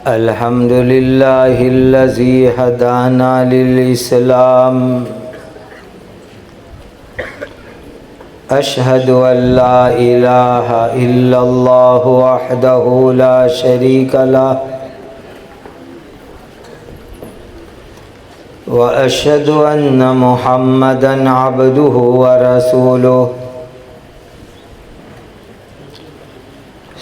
अल्हम्दुलिल्लाहिल्लज़ी हदाना लिल-इस्लाम अशहदु अल्ला इलाहा इल्लल्लाहु वहदहु ला शरीका लहु व अशहदु अन्ना मुहम्मदन अब्दुहु व रसूलुहु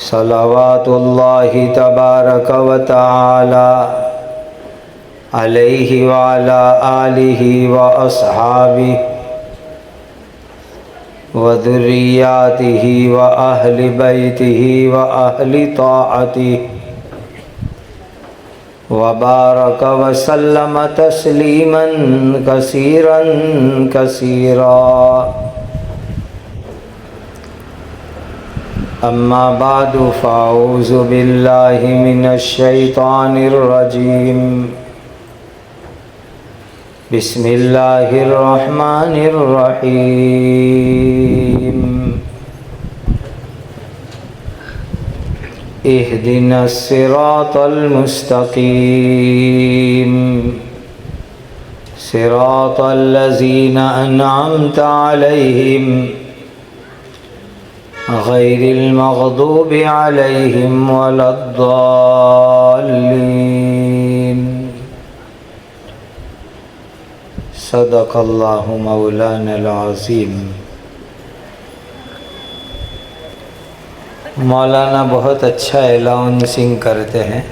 सल्लल्लाहु तबारक व तआला अलैहि व अला आलिहि व अस्हाबिहि व ज़ुर्रिय्यतिहि व अहलि बैतिहि व अहलि ताअतिहि व बारक व सल्लम तस्लीमन कसीरन कसीरा। अम्मा बादु फ़अऊज़ु बिल्लाहि मिनश शैतानिर रजीम। बिस्मिल्लाहिर रहमानिर रहीम। इहदिनस सिरातल मुस्तक़ीम सिरातल लज़ीना अनअमता अलैहिम गैरिल मग़दूबि अलैहिम वलद्दाल्लीन। सदक़ल्लाहु मौलानल अज़ीम। मौलाना बहुत अच्छा अनाउंसिंग करते हैं।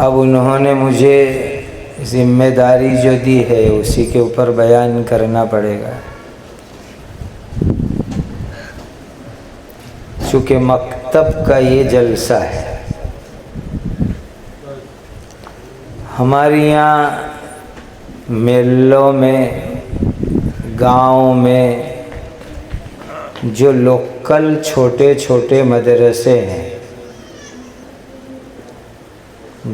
अब उन्होंने मुझे जिम्मेदारी जो दी है उसी के ऊपर बयान करना पड़ेगा। चूँकि मकतब का ये जलसा है, हमारे यहाँ मेलों में, गांव में जो लोकल छोटे छोटे मदरसे हैं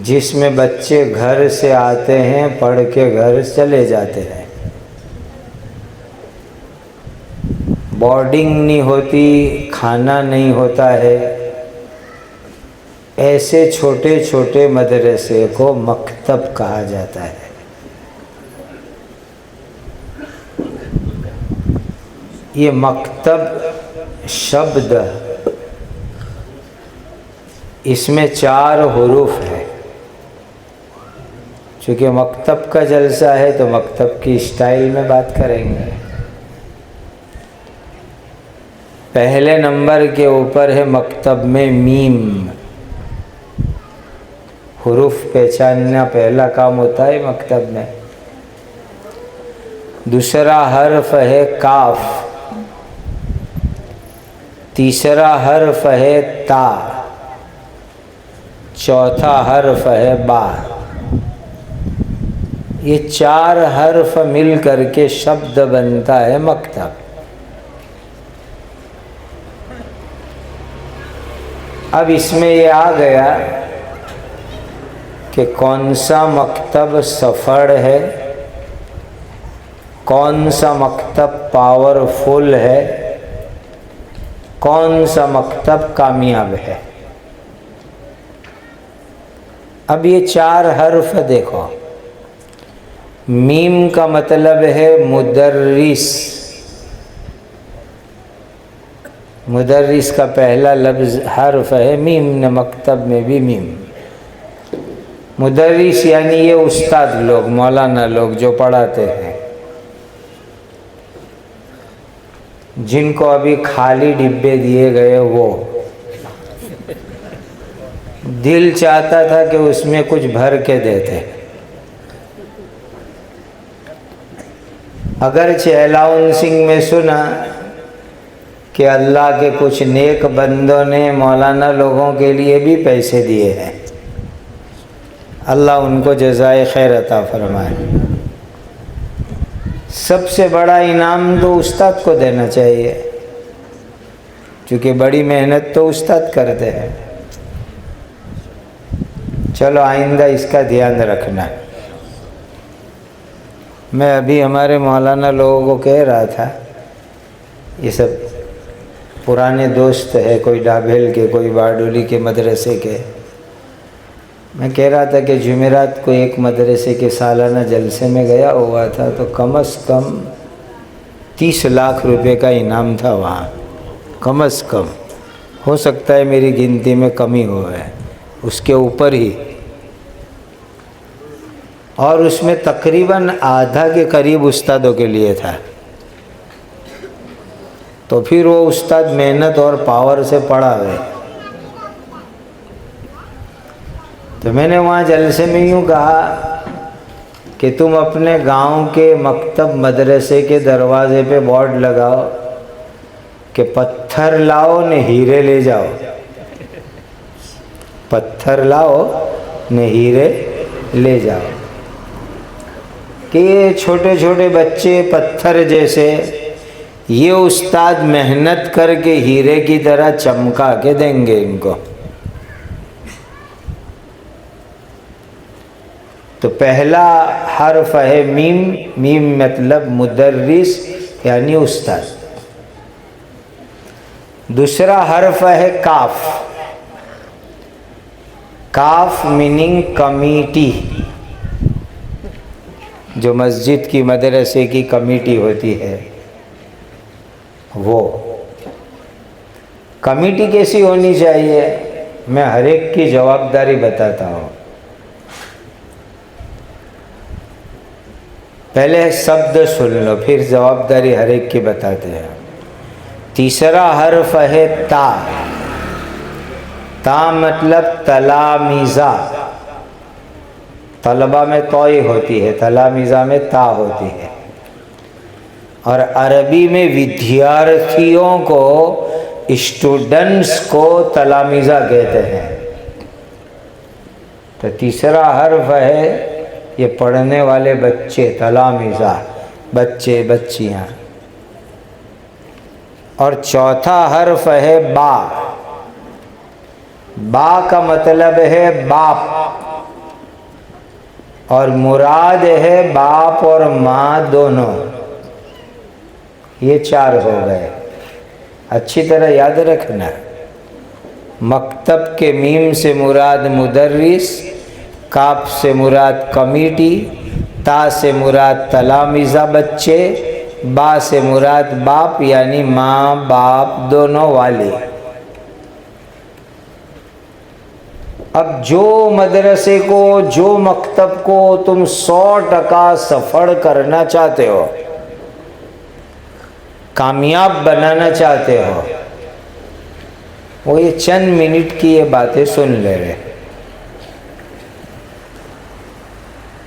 जिसमें बच्चे घर से आते हैं, पढ़ के घर चले जाते हैं, बोर्डिंग नहीं होती, खाना नहीं होता है, ऐसे छोटे छोटे मदरसे को मकतब कहा जाता है। ये मकतब शब्द, इसमें 4 हुरूफ है। चूँकि मकतब का जलसा है तो मकतब की स्टाइल में बात करेंगे। पहले नंबर के ऊपर है मकतब में मीम। हुरूफ पहचानना पहला काम होता है मकतब में। दूसरा हर्फ है काफ। तीसरा हर्फ है ता। चौथा हर्फ है बा। ये 4 हर्फ मिल करके शब्द बनता है मकतब। अब इसमें ये आ गया कि कौन सा मकतब सफल है, कौन सा मकतब पावरफुल है, कौन सा मकतब कामयाब है। अब ये 4 हर्फ देखो। मीम का मतलब है मुदर्रिस। मुदर्रिस का पहला लफ्ज़ हर्फ है मीम, न मकतब में भी मीम। मुदर्रिस यानी ये उस्ताद लोग, मौलाना लोग जो पढ़ाते हैं, जिनको अभी खाली डिब्बे दिए गए। वो दिल चाहता था कि उसमें कुछ भर के देते। अगरचे अनाउंसिंग में सुना कि अल्लाह के कुछ नेक बंदों ने मौलाना लोगों के लिए भी पैसे दिए हैं। अल्लाह उनको जज़ाए खैर अता फरमाए। सबसे बड़ा इनाम तो उस्ताद को देना चाहिए, क्योंकि बड़ी मेहनत तो उस्ताद करते हैं। चलो आइंदा इसका ध्यान रखना। मैं अभी हमारे मौलाना लोगों को कह रहा था, ये सब पुराने दोस्त है, कोई डाभेल के, कोई बारडोली के मदरसे के। मैं कह रहा था कि जुमेरात को एक मदरसे के सालाना जलसे में गया हुआ था, तो कम से कम 30 लाख रुपए का इनाम था वहाँ, कम से कम। हो सकता है मेरी गिनती में कमी हो है, उसके ऊपर ही। और उसमें तकरीबन आधा के करीब उस्तादों के लिए था। तो फिर वो उस्ताद मेहनत और पावर से पढ़ा है। तो मैंने वहाँ जलसे में यूँ कहा कि तुम अपने गांव के मकतब मदरसे के दरवाजे पे बोर्ड लगाओ कि पत्थर लाओ न हीरे ले जाओ, पत्थर लाओ न हीरे ले जाओ। कि ये छोटे छोटे बच्चे पत्थर जैसे, ये उस्ताद मेहनत करके हीरे की तरह चमका के देंगे इनको। तो पहला हर्फ है मीम, मीम मतलब मुदर्रिस यानी उस्ताद। दूसरा हर्फ है काफ, काफ मीनिंग कमिटी। जो मस्जिद की मदरसे की कमेटी होती है, वो कमेटी कैसी होनी चाहिए, मैं हर एक की जवाबदारी बताता हूँ। पहले शब्द सुन लो, फिर जवाबदारी हर एक की बताते हैं। तीसरा हर्फ है ता, ता मतलब तलामीज़ा। तलबा में तोई होती है, तलामीज़ा में ता होती है। और अरबी में विद्यार्थियों को, स्टूडेंट्स को तलामीज़ा कहते हैं। तो तीसरा हर्फ है ये पढ़ने वाले बच्चे, तलामीज़ा बच्चे बच्चियाँ। और चौथा हर्फ है बा, बा का मतलब है बाप, और मुराद है बाप और माँ दोनों। ये 4 हो गए, अच्छी तरह याद रखना। मकतब के मीम से मुराद मुदर्रिस, काफ से मुराद कमेटी, ता से मुराद तलामीज़ा बच्चे, बा से मुराद बाप यानी माँ बाप दोनों वाले। अब जो मदरसे को, जो मकतब को तुम 100% सफल करना चाहते हो, कामयाब बनाना चाहते हो, वो ये चंद मिनट की ये बातें सुन ले रहे।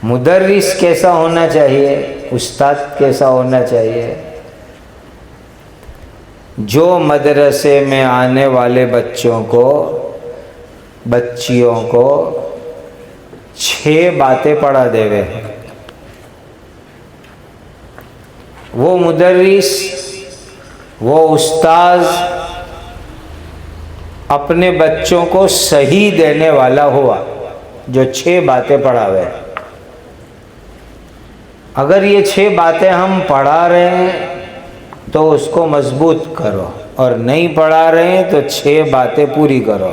मुदर्रिस कैसा होना चाहिए, उस्ताद कैसा होना चाहिए। जो मदरसे में आने वाले बच्चों को, बच्चियों को 6 बातें पढ़ा देवे, वो मुदर्रिस, वो उस्ताद अपने बच्चों को सही देने वाला हुआ जो 6 बातें पढ़ावे। अगर ये 6 बातें हम पढ़ा रहे हैं तो उसको मजबूत करो, और नहीं पढ़ा रहे हैं तो 6 बातें पूरी करो।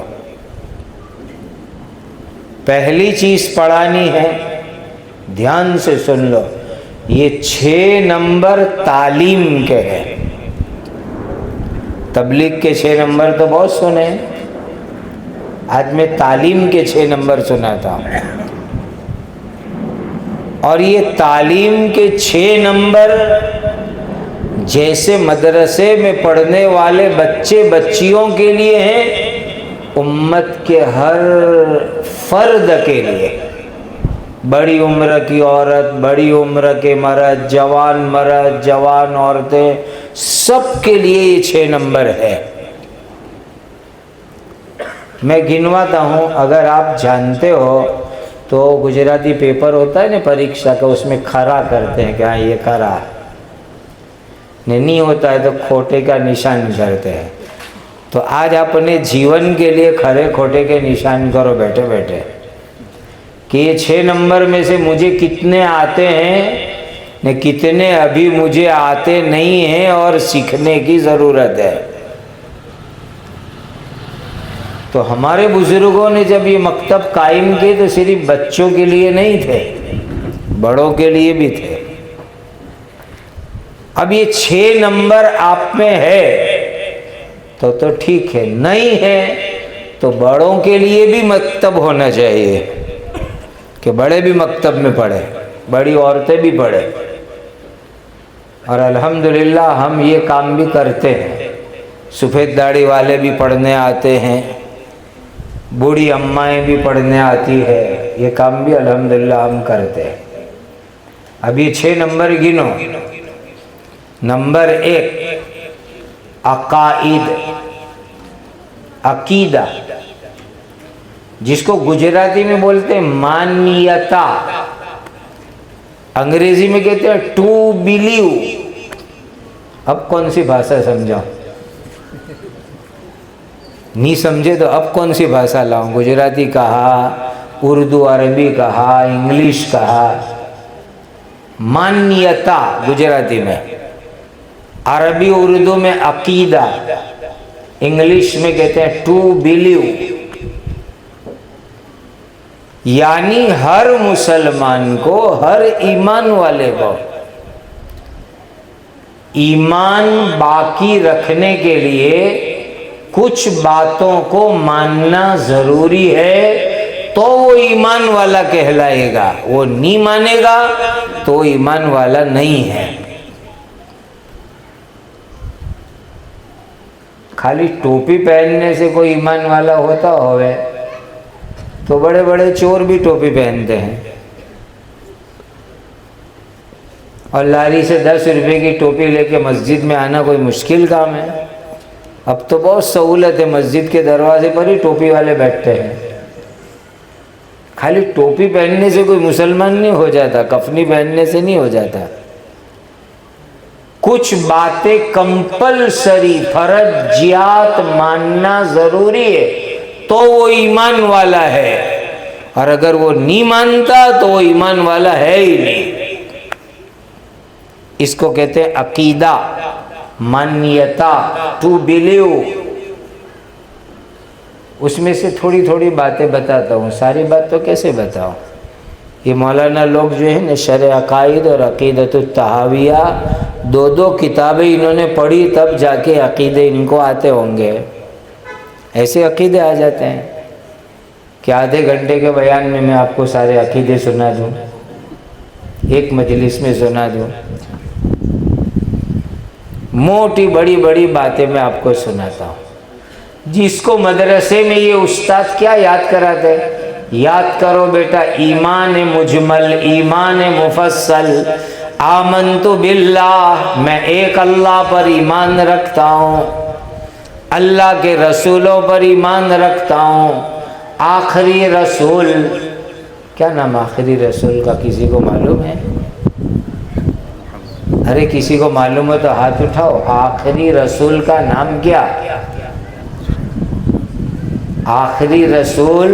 पहली चीज़ पढ़ानी है, ध्यान से सुन लो, ये 6 नंबर तालीम के हैं। तबलीग के 6 नंबर तो बहुत सुने, आज मैं तालीम के 6 नंबर सुनाता हूँ। और ये तालीम के 6 नंबर जैसे मदरसे में पढ़ने वाले बच्चे बच्चियों के लिए हैं, उम्मत के हर फर्द के लिए, बड़ी उम्र की औरत, बड़ी उम्र के मर्द, जवान औरतें, सब के लिए ये 6 नंबर है। मैं गिनवाता हूँ, अगर आप जानते हो तो गुजराती पेपर होता है ना परीक्षा का, उसमें खरा करते हैं कि हाँ ये खरा, नहीं होता है तो खोटे का निशान करते हैं। तो आज अपने जीवन के लिए खरे खोटे के निशान करो बैठे बैठे, कि ये 6 नंबर में से मुझे कितने आते हैं न कितने अभी मुझे आते नहीं हैं और सीखने की ज़रूरत है। तो हमारे बुजुर्गों ने जब ये मकतब कायम किए तो सिर्फ बच्चों के लिए नहीं थे, बड़ों के लिए भी थे। अब ये 6 नंबर आप में है तो ठीक है, नहीं है तो बड़ों के लिए भी मकतब होना चाहिए कि बड़े भी मकतब में पढ़े, बड़ी औरतें भी पढ़े। और अल्हम्दुलिल्लाह हम ये काम भी करते हैं। सफ़ेद दाढ़ी वाले भी पढ़ने आते हैं, बूढ़ी अम्माएँ भी पढ़ने आती है, ये काम भी अल्हम्दुलिल्लाह हम करते हैं। अब ये 6 नंबर गिनो। नंबर 1 अकाइद, अकीदा, जिसको गुजराती में बोलते हैं मान्यता, अंग्रेजी में कहते हैं टू बिलीव। अब कौन सी भाषा समझाऊं? नहीं समझे तो अब कौन सी भाषा लाऊं? गुजराती कहा, उर्दू अरबी कहा, इंग्लिश कहा। मान्यता गुजराती में, अरबी उर्दू में अकीदा, इंग्लिश में कहते हैं टू बिलीव। यानी हर मुसलमान को, हर ईमान वाले को ईमान बाकी रखने के लिए कुछ बातों को मानना जरूरी है, तो वो ईमान वाला कहलाएगा। वो नहीं मानेगा तो ईमान वाला नहीं है। खाली टोपी पहनने से कोई ईमान वाला होता होवे तो बड़े बड़े चोर भी टोपी पहनते हैं। और लारी से 10 रुपए की टोपी लेके मस्जिद में आना कोई मुश्किल काम है? अब तो बहुत सहूलत है, मस्जिद के दरवाजे पर ही टोपी वाले बैठते हैं। खाली टोपी पहनने से कोई मुसलमान नहीं हो जाता, कफनी पहनने से नहीं हो जाता। कुछ बातें कंपलसरी, फर्जियात मानना जरूरी है, तो वो ईमान वाला है। और अगर वो नहीं मानता तो वो ईमान वाला है ही नहीं। इसको कहते हैं अकीदा, मान्यता, टू बिलीव। उसमें से थोड़ी थोड़ी बातें बताता हूँ, सारी बात तो कैसे बताऊँ। ये मौलाना लोग जो है ना, शरअ अकाइद और अकीदतुत तहाविया, 2 किताबें इन्होंने पढ़ी तब जाके अकीदे इनको आते होंगे। ऐसे अकीदे आ जाते हैं कि आधे घंटे के बयान में मैं आपको सारे अकीदे सुना दूं, एक मजलिस में सुना दूं। मोटी बड़ी बड़ी बातें मैं आपको सुनाता हूँ। जिसको मदरसे में ये उस्ताद क्या याद कराते, याद करो बेटा, ईमान मुजमल, ईमान मुफस्सल, आमन्तु बिल्लाह, मैं एक अल्लाह पर ईमान रखता हूँ, अल्लाह के रसूलों पर ईमान रखता हूँ। आखिरी रसूल, क्या नाम आखिरी रसूल का किसी को मालूम है? अरे किसी को मालूम हो तो हाथ उठाओ। आखिरी रसूल का नाम क्या? आखिरी रसूल,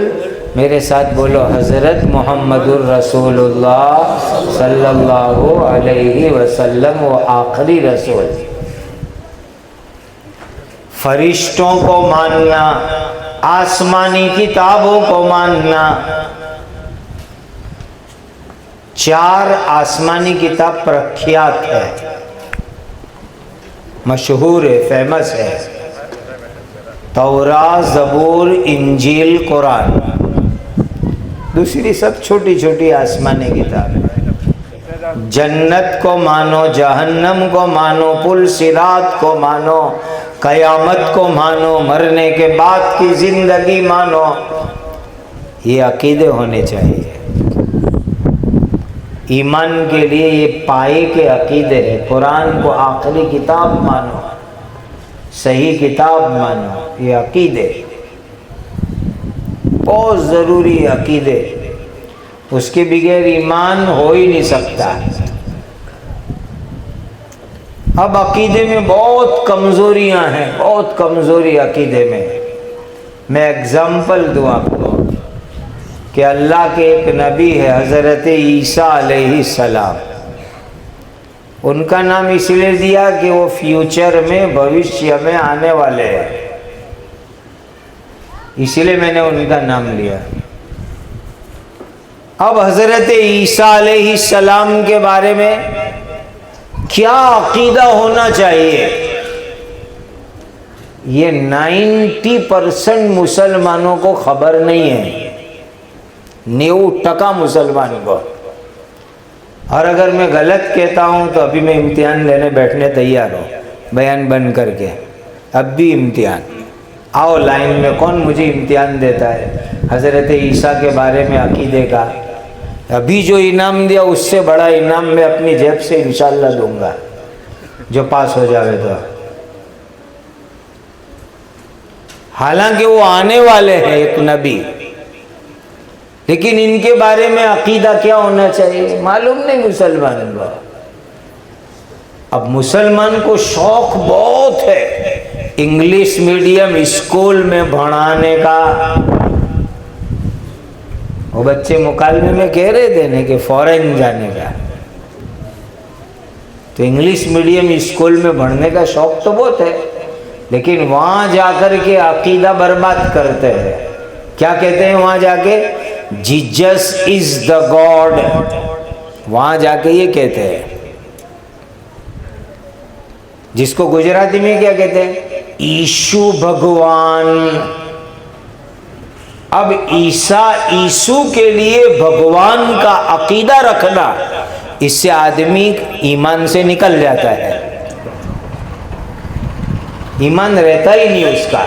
मेरे साथ बोलो, हज़रत मोहम्मदुर रसूलुल्लाह सल्लल्लाहु अलैहि वसल्लम, वो आखिरी रसूल। फरिश्तों को मानना, आसमानी किताबों को मानना। 4 आसमानी किताब प्रख्यात है, मशहूर है, फेमस है। तौरात, ज़बूर, इंजील, कुरान। दूसरी सब छोटी छोटी आसमानी किताब। जन्नत को मानो, जहन्नम को मानो, पुल सिरात को मानो, कयामत को मानो, मरने के बाद की जिंदगी मानो। ये अकीदे होने चाहिए। ईमान के लिए ये पाए के अकीदे है। कुरान को आखिरी किताब मानो, सही किताब मानो, ये अकीदे बहुत ज़रूरी है। अकीदे, उसके बगैर ईमान हो ही नहीं सकता। अब अकीदे में बहुत कमज़ोरियां हैं, बहुत कमज़ोरी अकीदे में। मैं एग्जाम्पल दूँ आपको कि अल्लाह के एक नबी है, हज़रत ईसा अलैहिस्सलाम। उनका नाम इसलिए दिया कि वो फ्यूचर में, भविष्य में आने वाले हैं। इसलिए मैंने उनका नाम लिया। अब हजरत ईसा अलैहिस्सलाम के बारे में क्या अकीदा होना चाहिए, ये 90% मुसलमानों को खबर नहीं है, 90% मुसलमान को। और अगर मैं गलत कहता हूं तो अभी मैं इम्तिहान लेने बैठने तैयार हूं, बयान बंद करके। अब भी इम्तिहान, आओ लाइन में, कौन मुझे इम्तिहान देता है हजरत ईसा के बारे में अकीदे का। अभी जो इनाम दिया उससे बड़ा इनाम मैं अपनी जेब से इंशाल्लाह दूंगा, जो पास हो जावे तो। हालांकि वो आने वाले हैं एक नबी, लेकिन इनके बारे में अकीदा क्या होना चाहिए मालूम नहीं मुसलमान को। अब मुसलमान को शौक बहुत है इंग्लिश मीडियम स्कूल में पढ़ाने का। वो बच्चे मुकालमे में कह रहे थे ना कि फॉरेन जाने का, तो इंग्लिश मीडियम स्कूल में पढ़ने का शौक तो बहुत है, लेकिन वहां जाकर के अकीदा बर्बाद करते हैं। क्या कहते हैं वहां जाके? जीसस इज द गॉड, वहां जाके ये कहते हैं, जिसको गुजराती में क्या कहते हैं? ईशु भगवान। अब ईसा ईसु के लिए भगवान का अकीदा रखना, इससे आदमी ईमान से निकल जाता है, ईमान रहता ही नहीं उसका।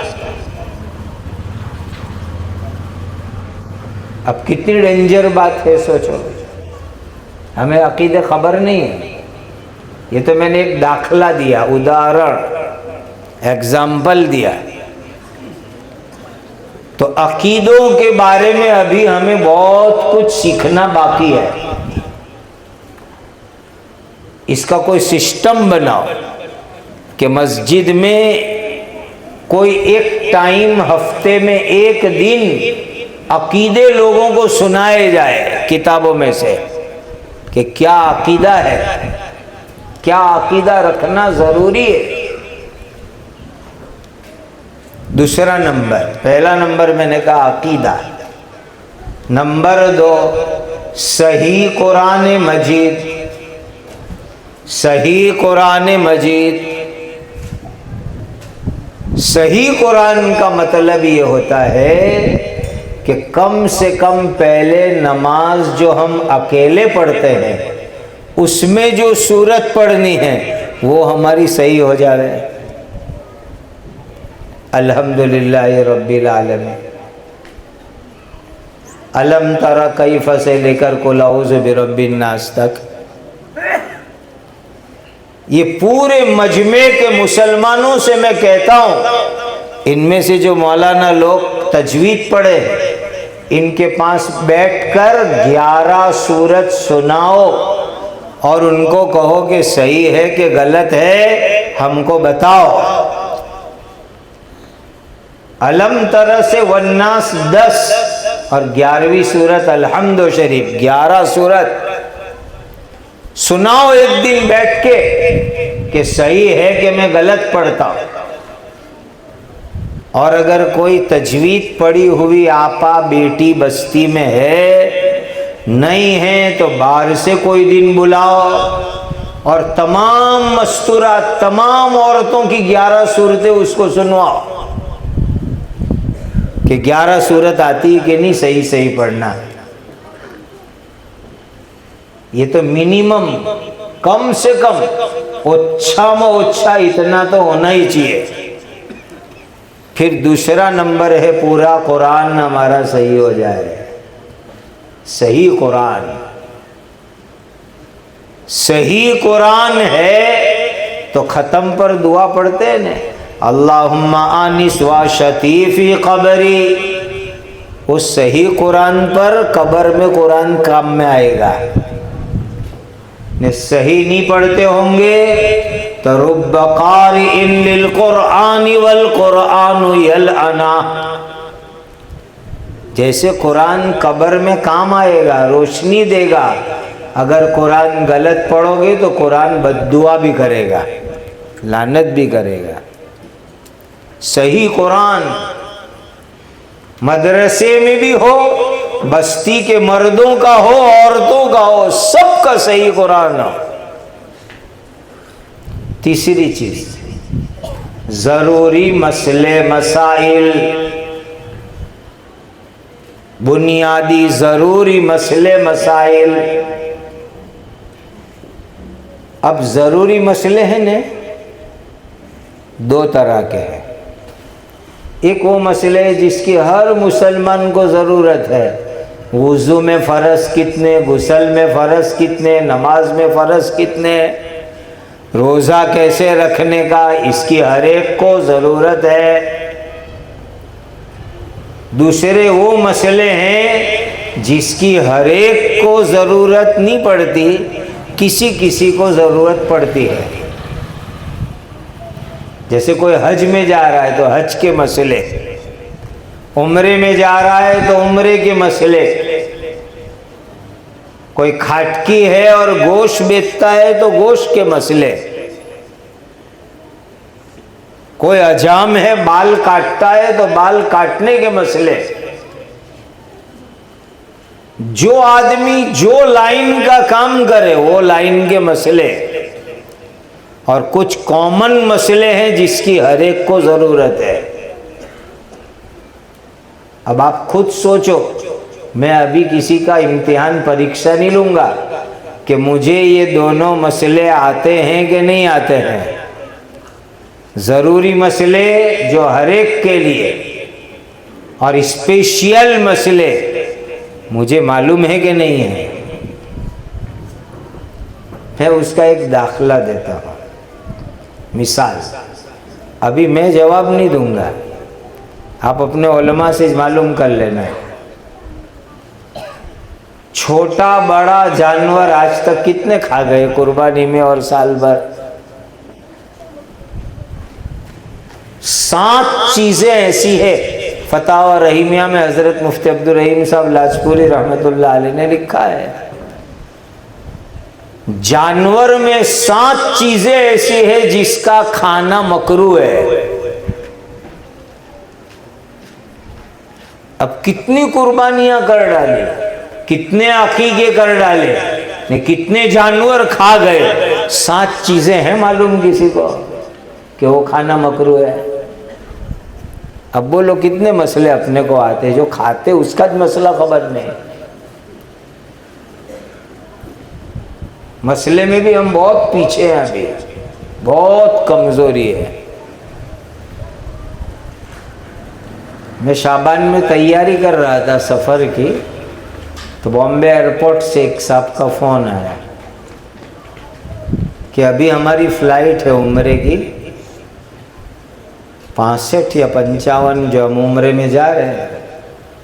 अब कितनी डेंजर बात है सोचो, हमें अकीदे खबर नहीं है। ये तो मैंने एक दाखला दिया, उदाहरण, एग्जाम्पल दिया। तो अकीदों के बारे में अभी हमें बहुत कुछ सीखना बाकी है। इसका कोई सिस्टम बनाओ कि मस्जिद में कोई एक टाइम, हफ्ते में एक दिन अकीदे लोगों को सुनाए जाए किताबों में से कि क्या अकीदा है, क्या अकीदा रखना जरूरी है। दूसरा नंबर, पहला नंबर मैंने कहा अकीदा। नंबर 2, सही कुरान मजीद। सही कुरान मजीद, सही कुरान का मतलब ये होता है कि कम से कम पहले नमाज जो हम अकेले पढ़ते हैं उसमें जो सूरत पढ़नी है वो हमारी सही हो जाए। अल्हम्दुलिल्लाह रब्बिल आलमीन, अलम तरा कैफ से लेकर कुल औज़ु बिरब्बिन नास तक, ये पूरे मजमे के मुसलमानों से मैं कहता हूं, इनमें से जो मौलाना लोग तजवीद पढ़े, इनके पास बैठकर 11 सूरत सुनाओ और उनको कहो कि सही है कि गलत है, हमको बताओ। अलम तरह से वन्नास 10 और 11वीं सूरत अल्हम्दु शरीफ, 11 सूरत सुनाओ एक दिन बैठ के कि सही है कि मैं गलत पढ़ता हूं। और अगर कोई तजवीद पढ़ी हुई आपा बेटी बस्ती में है, नहीं है तो बाहर से कोई दिन बुलाओ और तमाम मस्तूरात, तमाम औरतों की 11 सूरतें उसको सुनवाओ कि 11 सूरत आती है कि नहीं, सही सही पढ़ना। ये तो मिनिमम, कम से कम ओछा में ओछा इतना तो होना ही चाहिए। फिर दूसरा नंबर है पूरा कुरान हमारा सही हो जाए। सही कुरान, सही कुरान है तो खत्म पर दुआ पढ़ते हैं ना, अल्लाहुम्मा आनिस व शतीफी कबरी। उस सही कुरान पर कब्र में कुरान काम में आएगा। ने सही नहीं पढ़ते होंगे तो रुब्ब क़ारिइन लिल क़ुरआनि वल क़ुरआनु यलअना, जैसे कुरान कब्र में काम आएगा, रोशनी देगा। अगर कुरान गलत पढ़ोगे तो कुरान बद्दुआ भी करेगा, लानत भी करेगा। सही कुरान, मदरसे में भी हो, बस्ती के मर्दों का हो, औरतों का हो, सबका सही कुरान हो। तीसरी चीज, जरूरी मसले मसाइल, बुनियादी जरूरी मसले मसाइल। अब जरूरी मसले हैं ने दो तरह के हैं। एक वो मसले जिसकी हर मुसलमान को ज़रूरत है, वुज़ू में फ़र्ज कितने, गुस्ल में फ़र्ज कितने, नमाज में फ़र्ज कितने, रोज़ा कैसे रखने का, इसकी हर एक को ज़रूरत है। दूसरे वो मसले हैं जिसकी हर एक को ज़रूरत नहीं पड़ती, किसी किसी को ज़रूरत पड़ती है। जैसे कोई हज में जा रहा है तो हज के मसले, उम्रे में जा रहा है तो उम्रे के मसले, कोई खाटकी है और गोश्त बेचता है तो गोश्त के मसले, कोई अजाम है बाल काटता है तो बाल काटने के मसले। जो आदमी जो लाइन का काम करे वो लाइन के मसले, और कुछ कॉमन मसले हैं जिसकी हर एक को जरूरत है। अब आप खुद सोचो, मैं अभी किसी का इम्तिहान परीक्षा नहीं लूंगा कि मुझे ये दोनों मसले आते हैं कि नहीं आते हैं। ज़रूरी मसले जो हर एक के लिए, और स्पेशल मसले मुझे मालूम है कि नहीं है। मैं उसका एक दाखला देता हूँ, मिसाल। अभी मैं जवाब नहीं दूंगा, आप अपने उलमा से मालूम कर लेना। छोटा बड़ा जानवर आज तक कितने खा गए कुर्बानी में और साल भर? 7 चीजें ऐसी है, फतावा रहीमिया में हजरत मुफ्ती अब्दुल रहीम साहब लाजपुरी रहमतुल्लाह अलैह ने लिखा है। जानवर में 7 चीजें ऐसी है जिसका खाना मकरू है। अब कितनी कुर्बानियां कर डाली, कितने अकीके कर डाले, ने कितने जानवर खा गए, 7 चीजें हैं मालूम किसी को कि वो खाना मकरू है। अब बोलो कितने मसले अपने को आते हैं, जो खाते उसका मसला खबर नहीं। मसले में भी हम बहुत पीछे हैं, अभी बहुत कमजोरी है। मैं शाबान में तैयारी कर रहा था सफ़र की, तो बॉम्बे एयरपोर्ट से एक साहब का फ़ोन आया कि अभी हमारी फ़्लाइट है उम्रे की 65 या 55, जो हम उम्रे में जा रहे हैं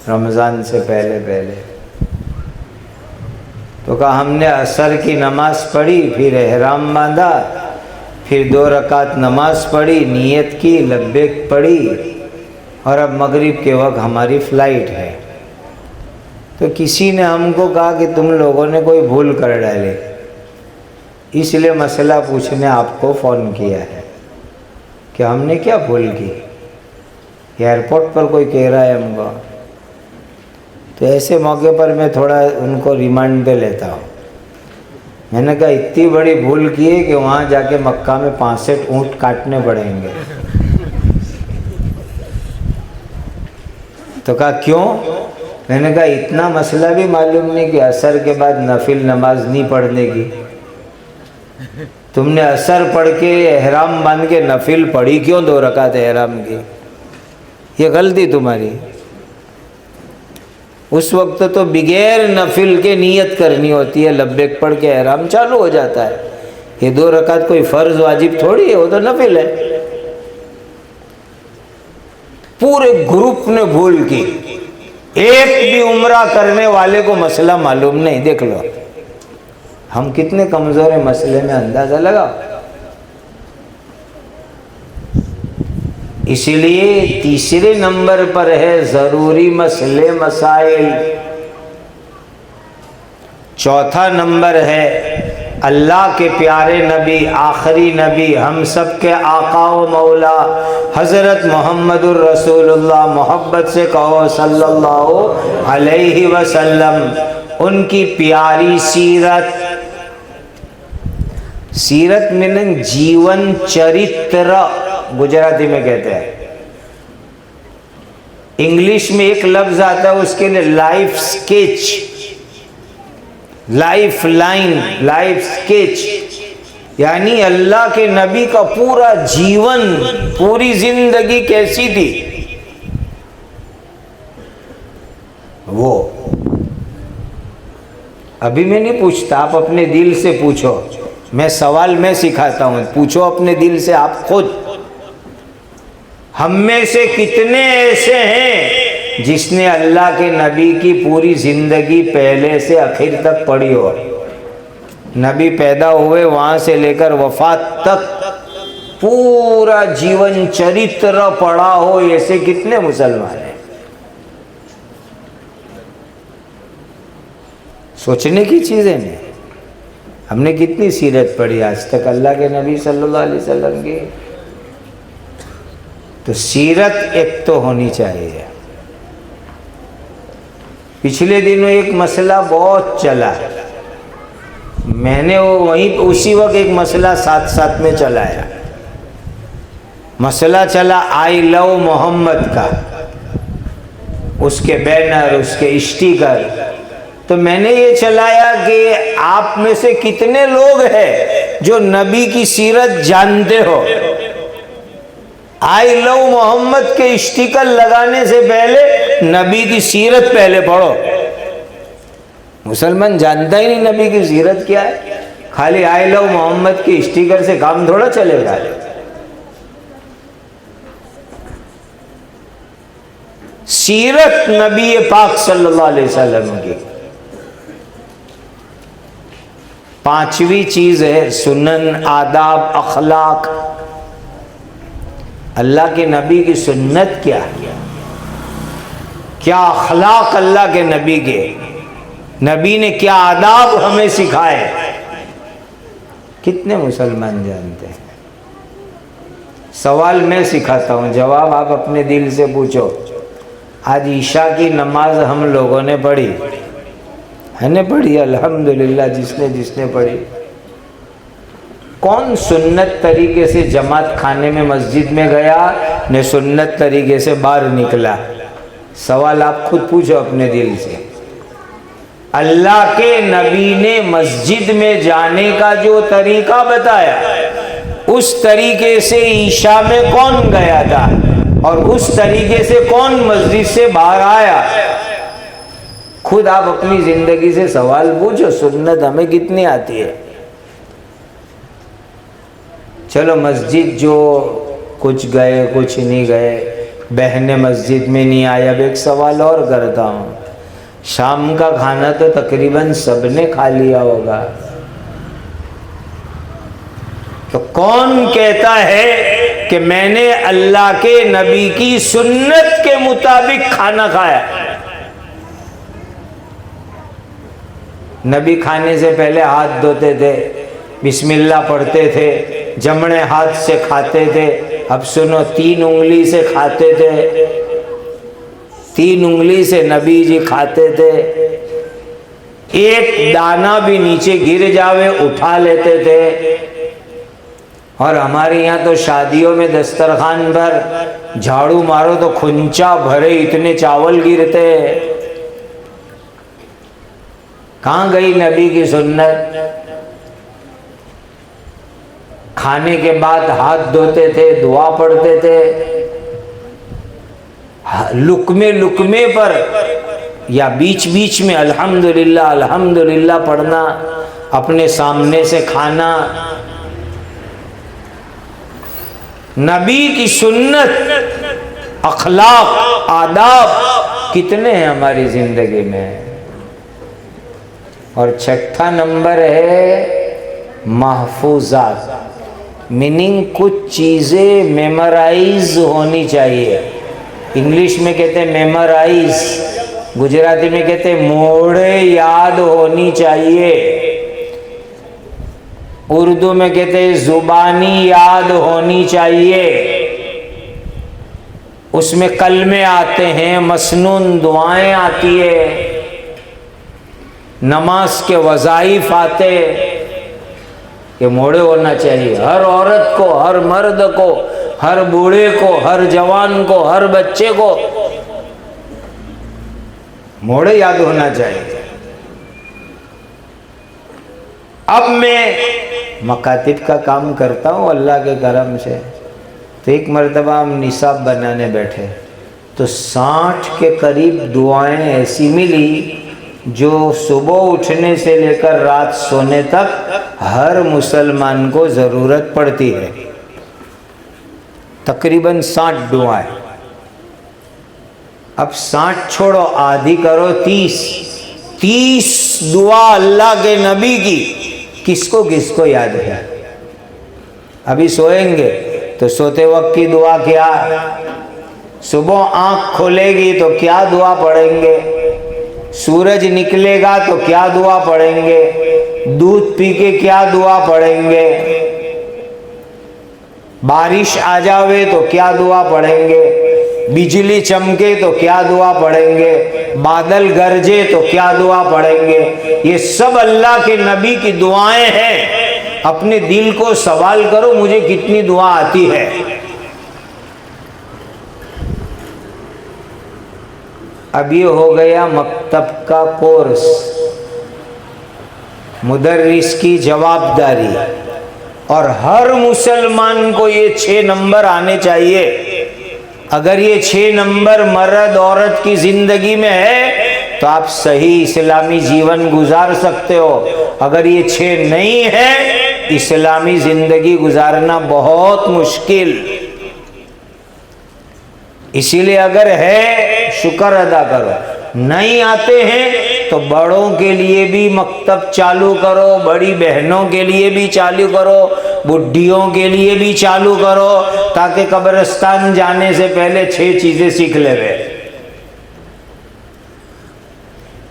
रमज़ान से पहले पहले। तो कहा हमने असर की नमाज़ पढ़ी, फिर एहराम बांधा, फिर 2 रकात नमाज पढ़ी, नियत की, लब्बैक पढ़ी, और अब मगरिब के वक्त हमारी फ़्लाइट है। तो किसी ने हमको कहा कि तुम लोगों ने कोई भूल कर डाली, इसलिए मसला पूछने आपको फ़ोन किया है कि हमने क्या भूल की। एयरपोर्ट पर कोई कह रहा है हमको, तो ऐसे मौके पर मैं थोड़ा उनको रिमांड पे लेता हूँ। मैंने कहा इतनी बड़ी भूल की है कि वहाँ जाके मक्का में 65 ऊँट काटने पड़ेंगे। तो कहा क्यों? मैंने कहा इतना मसला भी मालूम नहीं कि असर के बाद नफिल नमाज नहीं पढ़ने की। तुमने असर पढ़ के एहराम बांध के नफिल पढ़ी क्यों 2 रकात एहराम की? ये गलती तुम्हारी। उस वक्त तो बिगैर नफिल के नियत करनी होती है, लब्बैक पढ़ के एहराम चालू हो जाता है। ये 2 रकात कोई फ़र्ज वाजिब थोड़ी है, वो तो नफिल है। पूरे ग्रुप ने भूल की, एक भी उम्रा करने वाले को मसला मालूम नहीं। देख लो हम कितने कमज़ोर हैं, मसले में अंदाज़ा लगाओ। इसलिए तीसरे नंबर पर है ज़रूरी मसले मसाइल। चौथा नंबर है अल्लाह के प्यारे नबी, आखिरी नबी, हम सब के आका व मौला हज़रत मोहम्मदुर रसूलुल्लाह, मोहब्बत से कहो सल्लल्लाहु अलैहि वसल्लम, उनकी प्यारी सीरत, सीरत मीनिंग जीवन चरित्र गुजराती में कहते हैं। इंग्लिश में एक लफ्ज आता है उसके लिए life sketch, life line, life sketch, यानी अल्लाह के नबी का पूरा जीवन, पूरी जिंदगी कैसी थी वो। अभी मैं नहीं पूछता, आप अपने दिल से पूछो, मैं सवाल मैं सिखाता हूं, पूछो अपने दिल से आप खुद। हम में से कितने ऐसे हैं जिसने अल्लाह के नबी की पूरी जिंदगी पहले से आखिर तक पढ़ी हो? नबी पैदा हुए वहां से लेकर वफात तक पूरा जीवन चरित्र पढ़ा हो, ऐसे कितने मुसलमान हैं? सोचने की चीजें नहीं। हमने कितनी सीरत पढ़ी आज तक अल्लाह के नबी सल्लल्लाहु अलैहि वसल्लम की? तो सीरत एक तो होनी चाहिए। पिछले दिनों एक मसला बहुत चला, मैंने वो वहीं उसी वक्त एक मसला साथ साथ में चलाया। मसला चला आई लव मोहम्मद का, उसके बैनर, उसके स्टिकर। तो मैंने ये चलाया कि आप में से कितने लोग हैं जो नबी की सीरत जानते हो? आई लव मोहम्मद के स्टिकर लगाने से पहले नबी की सीरत पहले पढ़ो। मुसलमान जानता ही नहीं नबी की सीरत क्या है। खाली आई लव मोहम्मद के स्टिकर से काम थोड़ा चलेगा। सीरत नबी पाक सल्लल्लाहु अलैहि वसल्लम की पांचवी चीज है सुनन, आदाब, अखलाक। अल्लाह के नबी की सुन्नत क्या है, क्या अखलाक अल्लाह के नबी के, नबी ने क्या आदाब हमें सिखाए, कितने मुसलमान जानते हैं? सवाल मैं सिखाता हूँ, जवाब आप अपने दिल से पूछो। आज ईशा की नमाज हम लोगों ने पढ़ी है ना? पढ़ी अल्हम्दुलिल्लाह, जिसने जिसने पढ़ी। कौन सुन्नत तरीके से जमात खाने में मस्जिद में गया ने सुन्नत तरीके से बाहर निकला? सवाल आप खुद पूछो अपने दिल से। अल्लाह के नबी ने मस्जिद में जाने का जो तरीका बताया, उस तरीके से ईशा में कौन गया था और उस तरीके से कौन मस्जिद से बाहर आया? खुद आप अपनी जिंदगी से सवाल पूछो, सुन्नत हमें कितनी आती है? चलो मस्जिद जो कुछ गए कुछ नहीं गए, बहनें मस्जिद में नहीं आए। अब एक सवाल और करता हूँ, शाम का खाना तो तकरीबन सबने खा लिया होगा, तो कौन कहता है कि मैंने अल्लाह के नबी की सुन्नत के मुताबिक खाना खाया? नबी खाने से पहले हाथ धोते थे, बिस्मिल्लाह पढ़ते थे, जमणे हाथ से खाते थे। अब सुनो, 3 उंगली से खाते थे, 3 उंगली से नबी जी खाते थे। एक दाना भी नीचे गिर जावे उठा लेते थे। और हमारे यहाँ तो शादियों में दस्तरखान पर झाड़ू मारो तो खुंचा भरे इतने चावल गिरते। कहाँ गई नबी की सुन्नत? खाने के बाद हाथ धोते थे, दुआ पढ़ते थे, लुकमे लुकमे पर या बीच बीच में अल्हम्दुलिल्लाह अल्हम्दुलिल्लाह पढ़ना, अपने सामने से खाना। नबी की सुन्नत, अखलाक, आदाब कितने हैं हमारी जिंदगी में? और छठा नंबर है महफूजात, मीनिंग कुछ चीज़ें मेमोराइज होनी चाहिए। इंग्लिश में कहते हैं मेमोराइज, गुजराती में कहते हैं मोड़े याद होनी चाहिए। उर्दू में कहते हैं जुबानी याद होनी चाहिए। उसमें कलमे आते हैं, मसनून दुआएं आती है, नमाज के वज़ाइफ आते, ये मोड़े होना चाहिए। हर औरत को, हर मर्द को, हर बूढ़े को, हर जवान को, हर बच्चे को मोड़े याद होना चाहिए। अब मैं मकातिब का काम करता हूँ अल्लाह के करम से, तो एक मर्तबा हम निसाब बनाने बैठे तो 60 के करीब दुआएं ऐसी मिली जो सुबह उठने से लेकर रात सोने तक हर मुसलमान को ज़रूरत पड़ती है। तकरीबन 60 दुआएं। अब 60 छोड़ो, आधी करो 30 दुआ अल्लाह के नबी की किसको किसको याद है? अभी सोएंगे तो सोते वक्त की दुआ क्या, सुबह आंख खोलेगी तो क्या दुआ पढ़ेंगे, सूरज निकलेगा तो क्या दुआ पढ़ेंगे, दूध पी के क्या दुआ पढ़ेंगे, बारिश आ जावे तो क्या दुआ पढ़ेंगे, बिजली चमके तो क्या दुआ पढ़ेंगे, बादल गरजे तो क्या दुआ पढ़ेंगे। ये सब अल्लाह के नबी की दुआएं हैं। अपने दिल को सवाल करो, मुझे कितनी दुआ आती है। अब ये हो गया मकतब का कोर्स, मुदर्रिस की जवाबदारी, और हर मुसलमान को ये 6 नंबर आने चाहिए। अगर ये 6 नंबर मर्द औरत की जिंदगी में है तो आप सही इस्लामी जीवन गुजार सकते हो। अगर ये 6 नहीं है, इस्लामी जिंदगी गुजारना बहुत मुश्किल। इसीलिए अगर है शुक्र अदा करो, नहीं आते हैं तो बड़ों के लिए भी मकतब चालू करो, बड़ी बहनों के लिए भी चालू करो, बुढ़ियों के लिए भी चालू करो, ताकि कब्रिस्तान जाने से पहले 6 चीजें सीख ले वे।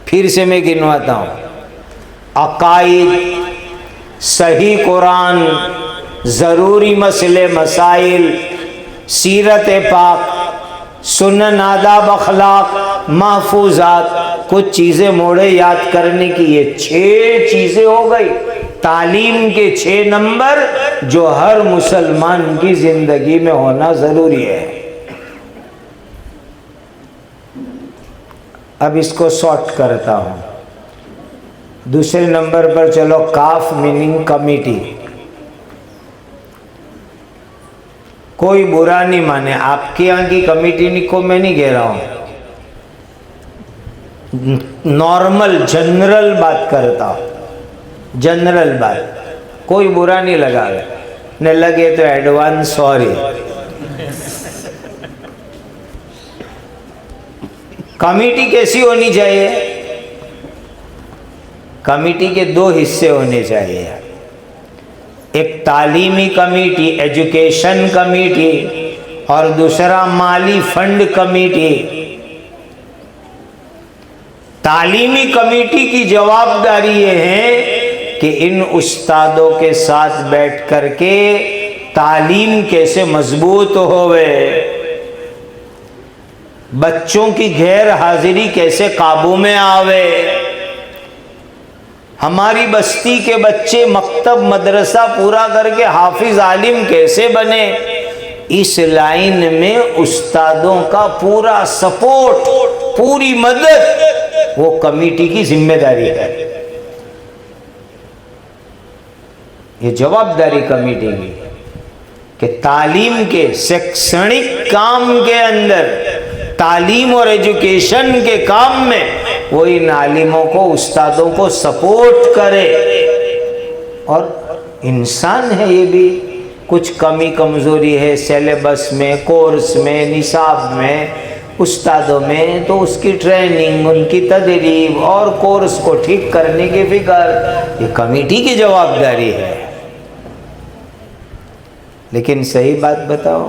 फिर से मैं गिनवाता हूं, अकाइद, सही कुरान, जरूरी मसले मसाइल, सीरत पाक, सुनन आदाब अखलाक, महफूजात, कुछ चीजें मोड़े याद करने की, ये 6 चीजें हो गई। तालीम के 6 नंबर जो हर मुसलमान की जिंदगी में होना जरूरी है। अब इसको शॉर्ट करता हूं। दूसरे नंबर पर चलो, काफ मीनिंग कमिटी। कोई बुरा नहीं माने, आपके यहाँ की कमिटी को मैं नहीं कह रहा हूं, नॉर्मल जनरल बात करता हूं, जनरल बात। कोई बुरा नहीं लगा, न लगे तो एडवांस सॉरी। कमिटी कैसी होनी चाहिए? कमिटी के 2 हिस्से होने चाहिए, एक तालीमी कमेटी, एजुकेशन कमेटी, और दूसरा माली फंड कमेटी। तालीमी कमेटी की जवाबदारी ये है कि इन उस्तादों के साथ बैठ करके तालीम कैसे मजबूत होवे, बच्चों की गैर हाजिरी कैसे काबू में आवे, हमारी बस्ती के बच्चे मकतब मदरसा पूरा करके हाफिज आलिम कैसे बने। इस लाइन में उस्तादों का पूरा सपोर्ट, पूरी मदद वो कमेटी की जिम्मेदारी है। ये जवाबदारी कमेटी की कि तालीम के शैक्षणिक काम के अंदर, तालीम और एजुकेशन के काम में वो इन आलिमों को, उस्तादों को सपोर्ट करे। और इंसान है ये भी, कुछ कमी कमज़ोरी है सिलेबस में, कोर्स में, निसाब में, उस्तादों में, तो उसकी ट्रेनिंग, उनकी तदरीब और कोर्स को ठीक करने की फिक्र ये कमेटी की जवाबदारी है। लेकिन सही बात बताओ,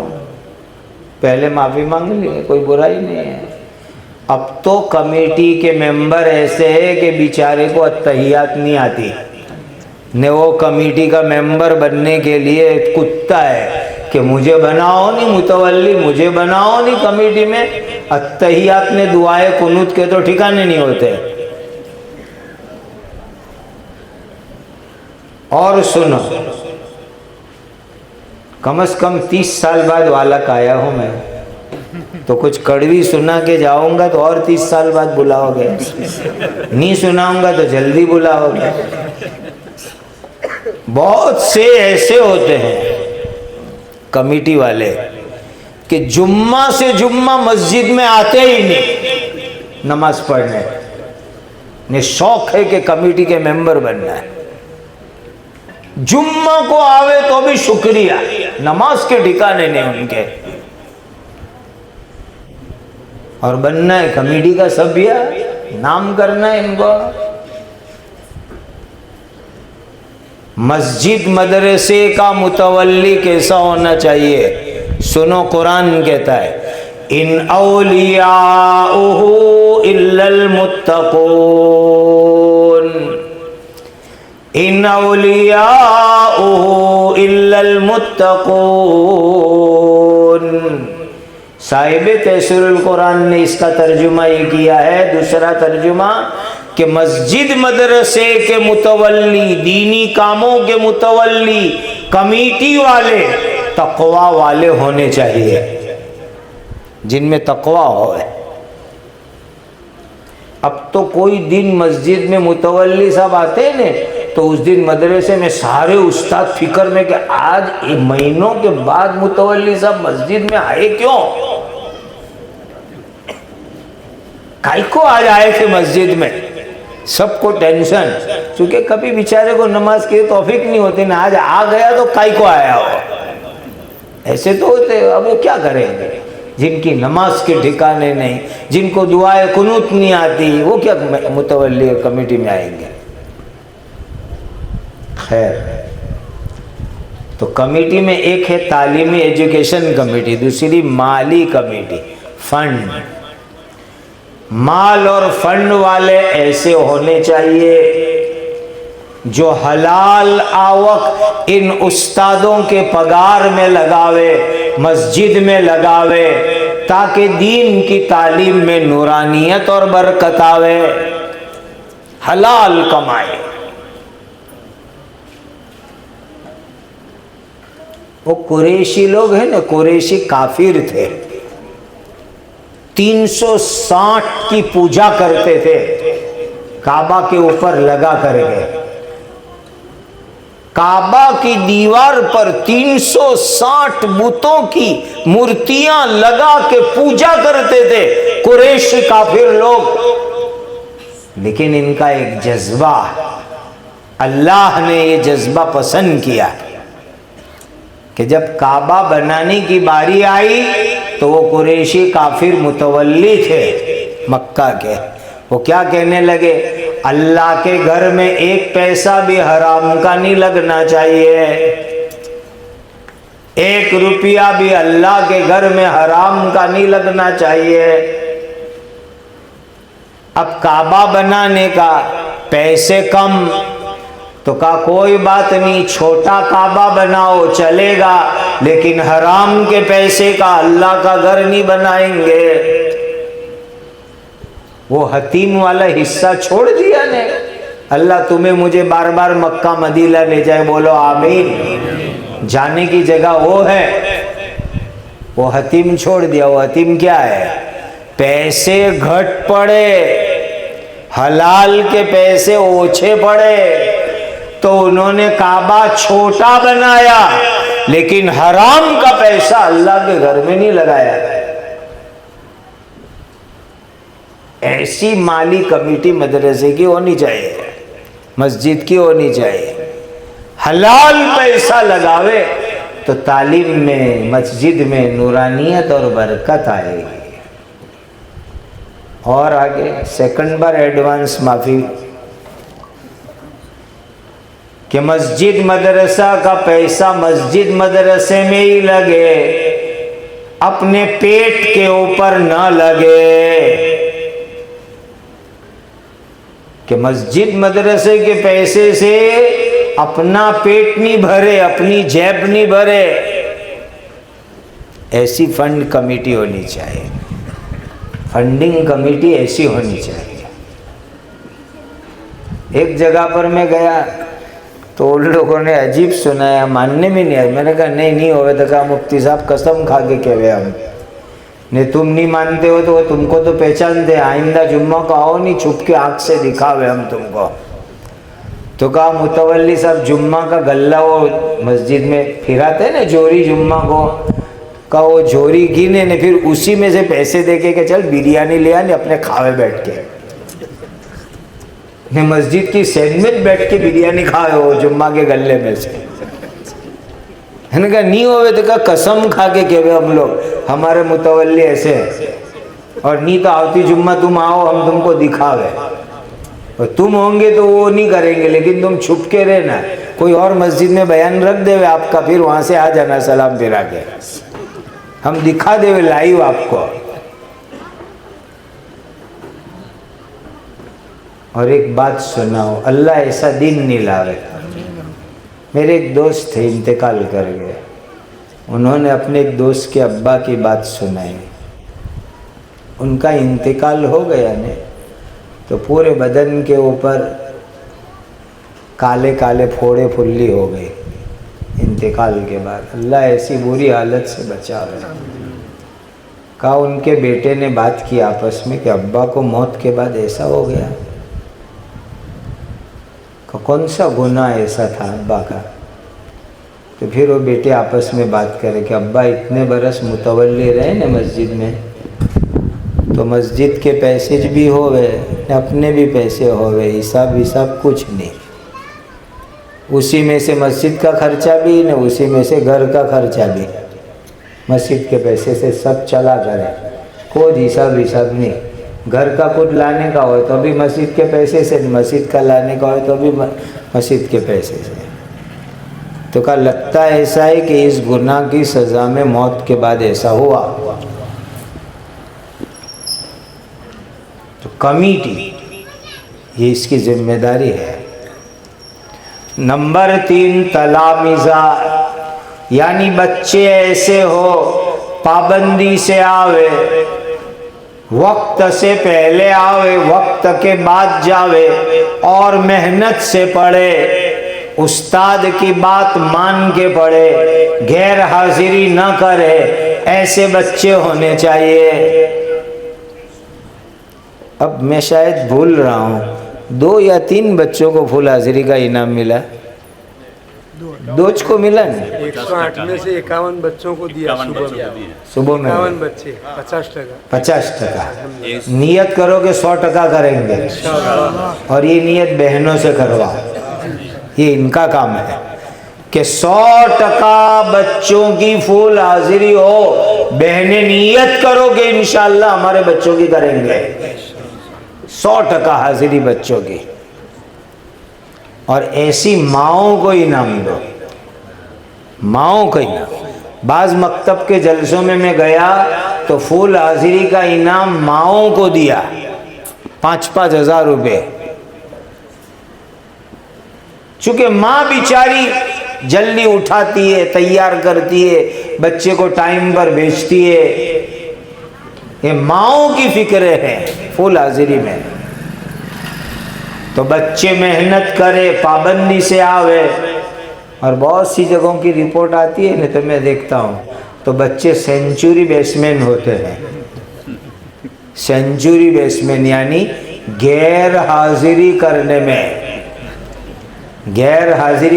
पहले माफ़ी मांग ली, कोई बुराई नहीं है। अब तो कमेटी के मेंबर ऐसे हैं कि बेचारे को अत्तहियात नहीं आती, ने वो कमेटी का मेंबर बनने के लिए कुत्ता है कि मुझे बनाओ नहीं मुतवल्ली, मुझे बनाओ नहीं कमेटी में। अत्तहियात ने दुआए कुनूत के तो ठिकाने नहीं होते। और सुनो, कम से कम 30 साल बाद वालक आया हूं मैं, तो कुछ कड़वी सुना के जाऊंगा तो और 30 साल बाद बुलाओगे, नहीं सुनाऊंगा तो जल्दी बुलाओगे। बहुत से ऐसे होते हैं कमेटी वाले कि जुम्मा से जुम्मा मस्जिद में आते ही नहीं नमाज पढ़ने, ने शौक है कि कमेटी के मेंबर बनना है। जुम्मा को आवे तो भी शुक्रिया, नमाज के ठिकाने नहीं उनके। और बनना है कमेटी का सभ्य, नाम करना है इनको। मस्जिद मदरसे का मुतवल्ली कैसा होना चाहिए? सुनो, कुरान कहता है इन औलियाउहु इल्लल मुत्तकून, इन औलियाउहु इल्लल मुत्तकून। साहिब तफसीरुल कुरान ने इसका तर्जुमा ये किया है, दूसरा तर्जुमा कि मस्जिद मदरसे के मुतवल्ली, दीनी कामों के मुतवल्ली, कमेटी वाले तकवा वाले होने चाहिए, जिनमें तकवा हो। अब तो कोई दिन मस्जिद में मुतवल्ली साहब आते हैं ने, तो उस दिन मदरसे में सारे उस्ताद फिक्र में कि आज महीनों के बाद मुतवल्ली साहब मस्जिद में आए क्यों, काई को आज आए थे मस्जिद में। सबको टेंशन, क्योंकि कभी बेचारे को नमाज की तौफीक नहीं होती ना, आज आ गया तो काई को आया हो, ऐसे तो होते। अब वो क्या करेंगे जिनकी नमाज के ठिकाने नहीं, जिनको दुआए कुनूत नहीं आती, वो क्या मुतवल्ली कमेटी में आएंगे। खैर, तो कमेटी में एक है तालीमी एजुकेशन कमेटी, दूसरी माली कमेटी, फंड। माल और फंड वाले ऐसे होने चाहिए जो हलाल आवक इन उस्तादों के पगार में लगावे, मस्जिद में लगावे, ताकि दीन की तालीम में नूरानियत और बरकत आवे, हलाल कमाए। वो कुरैशी लोग हैं ना, कुरैशी काफिर थे, 360 की पूजा करते थे काबा के ऊपर लगा करके। काबा की दीवार पर 360 बुतों की मूर्तियां लगा के पूजा करते थे कुरैशी काफिर लोग। लेकिन इनका एक जज्बा, अल्लाह ने ये जज्बा पसंद किया कि जब काबा बनाने की बारी आई तो वो कुरैशी काफिर मुतवल्ली थे मक्का के, वो क्या कहने लगे, अल्लाह के घर में एक पैसा भी हराम का नहीं लगना चाहिए, 1 रुपया भी अल्लाह के घर में हराम का नहीं लगना चाहिए। अब काबा बनाने का पैसे कम, तो कहा कोई बात नहीं, छोटा काबा बनाओ चलेगा, लेकिन हराम के पैसे का अल्लाह का घर नहीं बनाएंगे। वो हतीम वाला हिस्सा छोड़ दिया ने। अल्लाह तुम्हें मुझे बार बार मक्का मदीना ले जाए, बोलो आमीन। जाने की जगह वो है, वो हतीम छोड़ दिया। वो हतीम क्या है, पैसे घट पड़े, हलाल के पैसे ओछे पड़े, तो उन्होंने काबा छोटा बनाया, लेकिन हराम का पैसा अल्लाह के घर में नहीं लगाया। ऐसी माली कमेटी मदरसे की होनी चाहिए, मस्जिद की होनी चाहिए। हलाल पैसा लगावे तो तालीम में, मस्जिद में नूरानियत और बरकत आएगी। और आगे सेकंड बार एडवांस माफी कि मस्जिद मदरसा का पैसा मस्जिद मदरसे में ही लगे, अपने पेट के ऊपर ना लगे। कि मस्जिद मदरसे के पैसे से अपना पेट नहीं भरे, अपनी जेब नहीं भरे, ऐसी फंड कमेटी होनी चाहिए। फंडिंग कमेटी ऐसी होनी चाहिए। एक जगह पर मैं गया तो उन लोगों ने अजीब सुनाया, मानने में नहीं आया। मैंने कहा नहीं होवे तो कहा मुफ्ती साहब कसम खा के कहवे हम ने, तुम नहीं मानते हो तो वो तुमको तो पहचानते, आइंदा जुम्मा को आओ नहीं, छुप के आँख से दिखावे हम तुमको। तो कहा मुतवल्ली साहब जुम्मा का गल्ला वो मस्जिद में फिराते ना जोरी जुम्मा को, का वो जोरी गिने ने फिर उसी में से पैसे देके के चल बिरयानी ले आने अपने खावे बैठ के, ने मस्जिद की सैन में बैठ के बिरयानी खाए हो जुम्मा के गल्ले में से। है ना, कहा नहीं होवे तो कहा कसम खा के कहवे हम लोग, हमारे मुतवल्ली ऐसे हैं, और नहीं तो आवती जुम्मा तुम आओ हम तुमको दिखावे, और तुम होंगे तो वो नहीं करेंगे, लेकिन तुम छुप के रहना, कोई और मस्जिद में बयान रख देवे आपका, फिर वहां से आ जाना सलाम फिरा के, हम दिखा देवे लाइव आपको। और एक बात सुनाओ, अल्लाह ऐसा दिन नहीं लावे। मेरे एक दोस्त थे, इंतकाल कर गए। उन्होंने अपने एक दोस्त के अब्बा की बात सुनाई। उनका इंतकाल हो गया ने तो पूरे बदन के ऊपर काले काले फोड़े फुल्ली हो गई इंतकाल के बाद। अल्लाह ऐसी बुरी हालत से बचावे। कहा उनके बेटे ने बात की आपस में कि अब्बा को मौत के बाद ऐसा हो गया। कौन सा गुनाह ऐसा था अब्बा का? तो फिर वो बेटे आपस में बात करे कि अब्बा इतने बरस मुतवल्ली रहे न मस्जिद में, तो मस्जिद के पैसे भी होवे, अपने भी पैसे होवे, हिसाब विसाब कुछ नहीं। उसी में से मस्जिद का खर्चा भी न उसी में से घर का खर्चा भी, मस्जिद के पैसे से सब चला करे, कोई हिसाब विसाब नहीं। घर का कुछ लाने का हो तो भी मस्जिद के पैसे से, मस्जिद का लाने का हो तो भी मस्जिद के पैसे से। तो कहा लगता ऐसा है कि इस गुनाह की सज़ा में मौत के बाद ऐसा हुआ। तो कमेटी ये इसकी जिम्मेदारी है। नंबर 3 तलामिज़ा, यानी बच्चे ऐसे हो पाबंदी से आवे, वक्त से पहले आवे, वक्त के बाद जावे और मेहनत से पढ़े, उस्ताद की बात मान के पढ़े, गैर हाजिरी न करे, ऐसे बच्चे होने चाहिए। अब मैं शायद भूल रहा हूँ, 2 या 3 बच्चों को फुल हाजिरी का इनाम मिला, 2 को मिला ना। 108 में से 51 बच्चों को दिया सुबह में 51 बच्चे 50%। नियत करो कि 100% करेंगे और ये नियत बहनों से करवा, ये इनका काम है कि 100% बच्चों की फुल हाजिरी हो। बहनें नियत करो कि इंशाअल्लाह हमारे बच्चों की करेंगे, 100% हाजिरी बच्चों की। और ऐसी माओं को इनाम दो, माओं को इनाम। बाज मकतब के जलसों में मैं गया तो फुल हाजिरी का इनाम माओं को दिया, 5-5 हज़ार रुपये। चूंकि माँ बिचारी जल्दी उठाती है, तैयार करती है, बच्चे को टाइम पर भेजती है, ये माओं की फिक्र है फुल हाजिरी में। तो बच्चे मेहनत करे, पाबंदी से आवे। और बहुत सी जगहों की रिपोर्ट आती है ना, तो मैं देखता हूँ तो बच्चे सेंचुरी बैट्समैन होते हैं। सेंचुरी बैट्समैन यानी गैर हाजिरी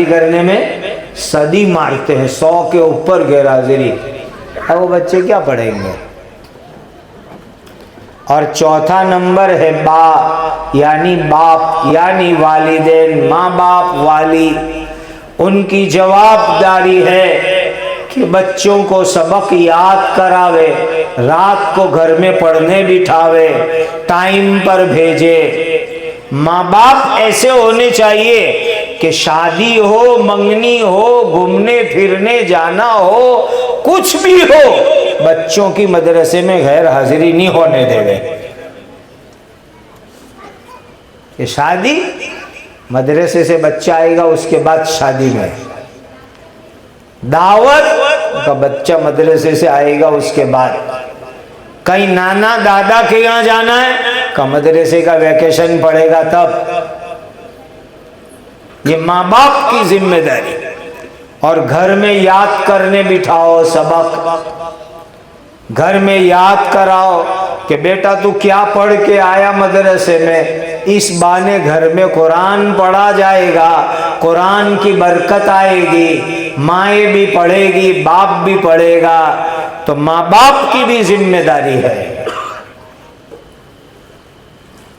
करने में सदी मारते हैं, 100 के ऊपर गैर हाजिरी। अब वो बच्चे क्या पढ़ेंगे? और चौथा नंबर है यानी बाप, यानी वालिदैन, माँ बाप, वाली। उनकी जवाबदारी है कि बच्चों को सबक याद करावे, रात को घर में पढ़ने बिठावे, टाइम पर भेजे। माँ बाप ऐसे होने चाहिए कि शादी हो, मंगनी हो, घूमने फिरने जाना हो, कुछ भी हो, बच्चों की मदरसे में गैर हाजिरी नहीं होने देवे। ये शादी, मदरसे से बच्चा आएगा उसके बाद शादी में, दावत का बच्चा मदरसे से आएगा उसके बाद, कहीं नाना दादा के यहाँ जाना है का मदरसे का वैकेशन पड़ेगा तब। ये माँ बाप की जिम्मेदारी। और घर में याद करने बिठाओ सबक, घर में याद कराओ कि बेटा तू क्या पढ़ के आया मदरसे में, इस बहाने घर में कुरान पढ़ा जाएगा, कुरान की बरकत आएगी, माएँ भी पढ़ेगी बाप भी पढ़ेगा। तो माँ बाप की भी जिम्मेदारी है।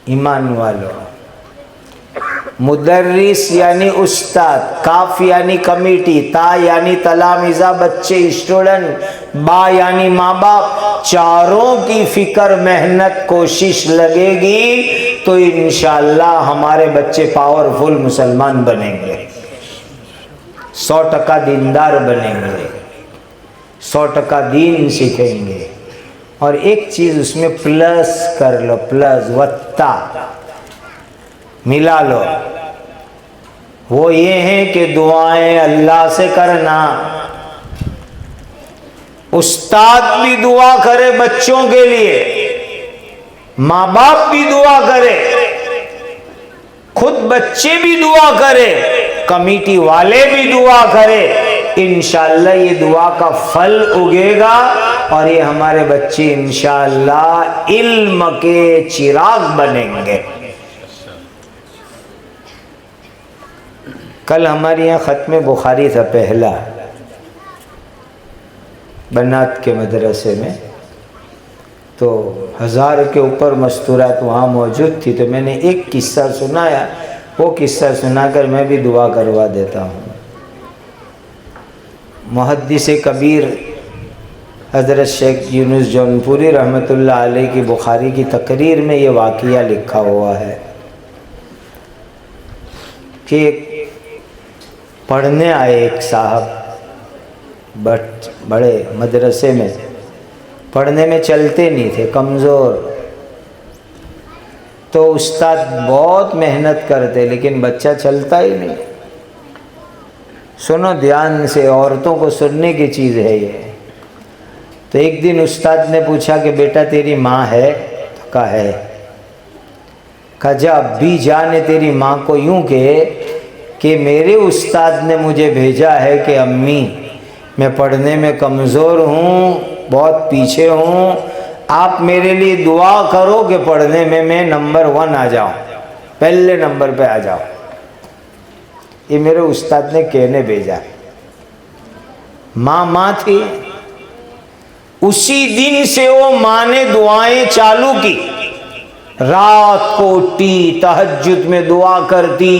ईमान वालों, मुदर्रिस यानी उस्ताद, काफ यानी कमेटी, ता यानी तलामिज़ा बच्चे स्टूडेंट, बा यानी माँ बाप, चारों की फिक्र मेहनत कोशिश लगेगी तो इंशाअल्लाह हमारे बच्चे पावरफुल मुसलमान बनेंगे, 100% दीनदार बनेंगे, 100% दीन सीखेंगे। और एक चीज उसमें प्लस कर लो, प्लस वत्ता मिला लो, वो ये है कि दुआएं अल्लाह से करना। उस्ताद भी दुआ करे बच्चों के लिए, माँ बाप भी दुआ करे, खुद बच्चे भी दुआ करे, कमेटी वाले भी दुआ करे। इंशाअल्लाह ये दुआ का फल उगेगा और ये हमारे बच्चे इंशाअल्लाह इल्म के चिराग बनेंगे। कल हमारे यहाँ ख़त्म बुखारी था पहला, बनात के मदरसे में, तो 1000 के ऊपर मस्तूरात वहाँ मौजूद थी। तो मैंने एक किस्सा सुनाया, वो किस्सा सुनाकर मैं भी दुआ करवा देता हूँ। मुहद्दिस कबीर हज़रत शेख यूनुस जौनपुरी रहमतुल्लाह अलैह की बुखारी की तकरीर में ये वाक़िया लिखा हुआ है कि पढ़ने आए एक साहब बड़े मदरसे में, पढ़ने में चलते नहीं थे, कमज़ोर। तो उस्ताद बहुत मेहनत करते लेकिन बच्चा चलता ही नहीं। सुनो ध्यान से, औरतों को सुनने की चीज़ है ये। तो एक दिन उस्ताद ने पूछा कि बेटा तेरी माँ है? तो कहा है। कहा जा अभी जाने तेरी माँ को यूँ कहे कि मेरे उस्ताद ने मुझे भेजा है कि अम्मी मैं पढ़ने में कमज़ोर हूँ, बहुत पीछे हूँ, आप मेरे लिए दुआ करो कि पढ़ने में मैं नंबर 1 आ जाऊँ, पहले नंबर पे आ जाऊँ। ये मेरे उस्ताद ने कहने भेजा। माँ थी। उसी दिन से वो माँ ने दुआएं चालू की, रात को उठी, तहज्जुद में दुआ करती,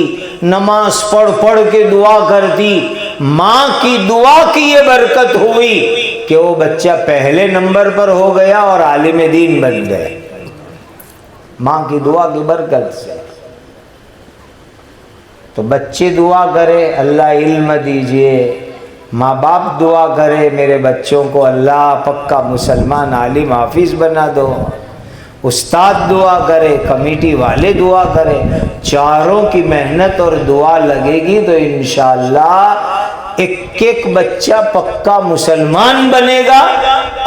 नमाज पढ़ पढ़ के दुआ करती। माँ की दुआ की ये बरकत हुई कि वो बच्चा पहले नंबर पर हो गया और आलिम दीन बन गए, माँ की दुआ की बरकत से। तो बच्चे दुआ करे अल्लाह इल्म दीजिए, माँ बाप दुआ करे मेरे बच्चों को अल्लाह पक्का मुसलमान आलिम हाफिज बना दो, उस्ताद दुआ करे, कमेटी वाले दुआ करें, चारों की मेहनत और दुआ लगेगी तो इंशाअल्लाह एक एक बच्चा पक्का मुसलमान बनेगा।